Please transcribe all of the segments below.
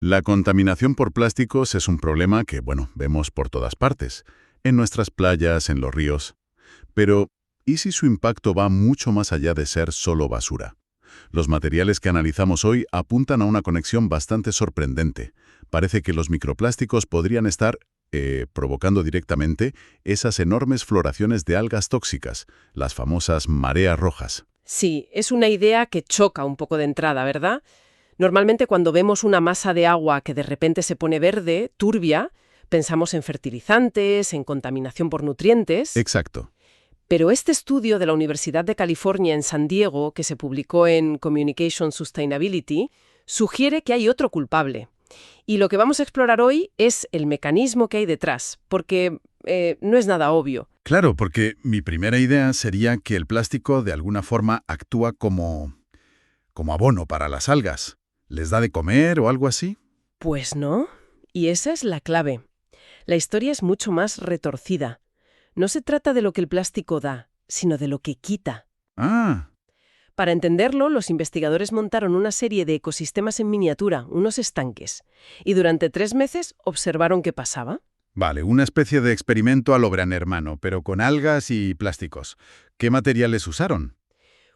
La contaminación por plásticos es un problema que, vemos por todas partes, en nuestras playas, en los ríos. Pero, ¿y si su impacto va mucho más allá de ser solo basura? Los materiales que analizamos hoy apuntan a una conexión bastante sorprendente. Parece que los microplásticos podrían estar provocando directamente esas enormes floraciones de algas tóxicas, las famosas mareas rojas. Sí, es una idea que choca un poco de entrada, ¿verdad? Normalmente cuando vemos una masa de agua que de repente se pone verde, turbia, pensamos en fertilizantes, en contaminación por nutrientes. Exacto. Pero este estudio de la Universidad de California en San Diego, que se publicó en Communication Sustainability, sugiere que hay otro culpable. Y lo que vamos a explorar hoy es el mecanismo que hay detrás, porque no es nada obvio. Claro, porque mi primera idea sería que el plástico de alguna forma actúa como abono para las algas. ¿Les da de comer o algo así? Pues no. Y esa es la clave. La historia es mucho más retorcida. No se trata de lo que el plástico da, sino de lo que quita. Ah, Para entenderlo, los investigadores montaron una serie de ecosistemas en miniatura, unos estanques, y durante 3 meses observaron qué pasaba. vale, una especie de experimento a lo gran hermano, pero con algas y plásticos. ¿Qué materiales usaron?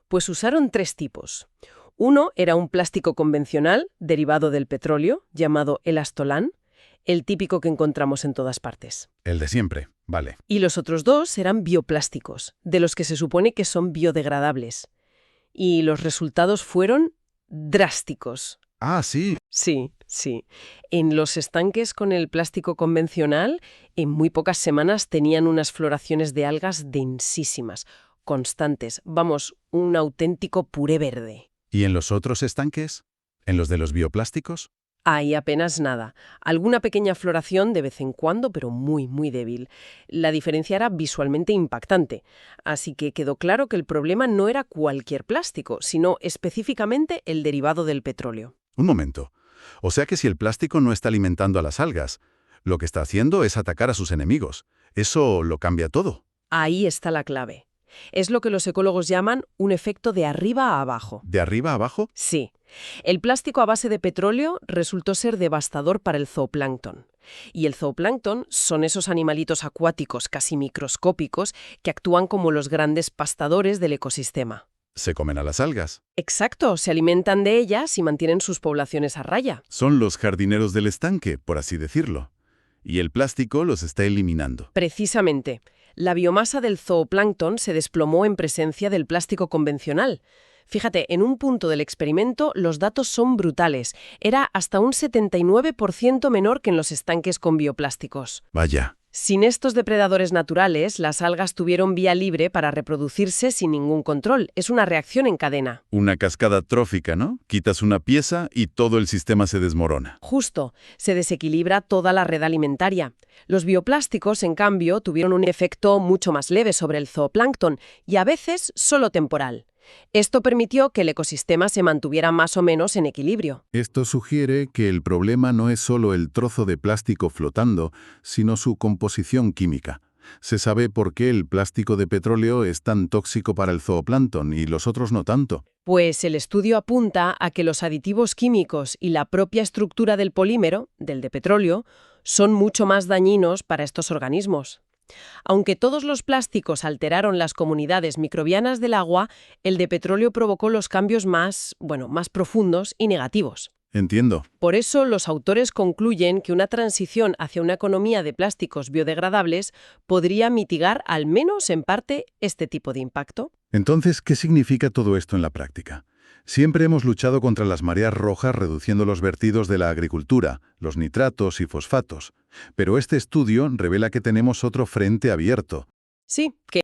Pues usaron 3 tipos. Uno era un plástico convencional, derivado del petróleo, llamado elastolán, el típico que encontramos en todas partes. El de siempre, vale. Y los otros 2 eran bioplásticos, de los que se supone que son biodegradables. Y los resultados fueron drásticos. Ah, sí. Sí, sí. En los estanques con el plástico convencional, en muy pocas semanas tenían unas floraciones de algas densísimas, constantes. Vamos, un auténtico puré verde. ¿Y en los otros estanques? ¿En los de los bioplásticos? Hay apenas nada. Alguna pequeña floración de vez en cuando, pero muy, muy débil. La diferencia era visualmente impactante. Así que quedó claro que el problema no era cualquier plástico, sino específicamente el derivado del petróleo. Un momento. O sea que si el plástico no está alimentando a las algas, lo que está haciendo es atacar a sus enemigos. Eso lo cambia todo. Ahí está la clave. Es lo que los ecólogos llaman un efecto de arriba a abajo. ¿De arriba a abajo? Sí. El plástico a base de petróleo resultó ser devastador para el zooplancton. Y el zooplancton son esos animalitos acuáticos casi microscópicos que actúan como los grandes pastadores del ecosistema. Se comen a las algas. Exacto, se alimentan de ellas y mantienen sus poblaciones a raya. Son los jardineros del estanque, por así decirlo. Y el plástico los está eliminando. Precisamente, la biomasa del zooplancton se desplomó en presencia del plástico convencional. Fíjate, en un punto del experimento los datos son brutales. Era hasta un 79% menor que en los estanques con bioplásticos. Vaya. Sin estos depredadores naturales, las algas tuvieron vía libre para reproducirse sin ningún control. Es una reacción en cadena. Una cascada trófica, ¿no? Quitas una pieza y todo el sistema se desmorona. Justo, se desequilibra toda la red alimentaria. Los bioplásticos, en cambio, tuvieron un efecto mucho más leve sobre el zooplancton y a veces solo temporal. Esto permitió que el ecosistema se mantuviera más o menos en equilibrio. Esto sugiere que el problema no es solo el trozo de plástico flotando, sino su composición química. Se sabe por qué el plástico de petróleo es tan tóxico para el zooplancton y los otros no tanto. Pues el estudio apunta a que los aditivos químicos y la propia estructura del polímero, del de petróleo, son mucho más dañinos para estos organismos. Aunque todos los plásticos alteraron las comunidades microbianas del agua, el de petróleo provocó los cambios más profundos y negativos. Entiendo. Por eso, los autores concluyen que una transición hacia una economía de plásticos biodegradables podría mitigar, al menos en parte, este tipo de impacto. Entonces, ¿qué significa todo esto en la práctica? Siempre hemos luchado contra las mareas rojas reduciendo los vertidos de la agricultura, los nitratos y fosfatos. Pero este estudio revela que tenemos otro frente abierto. Sí, que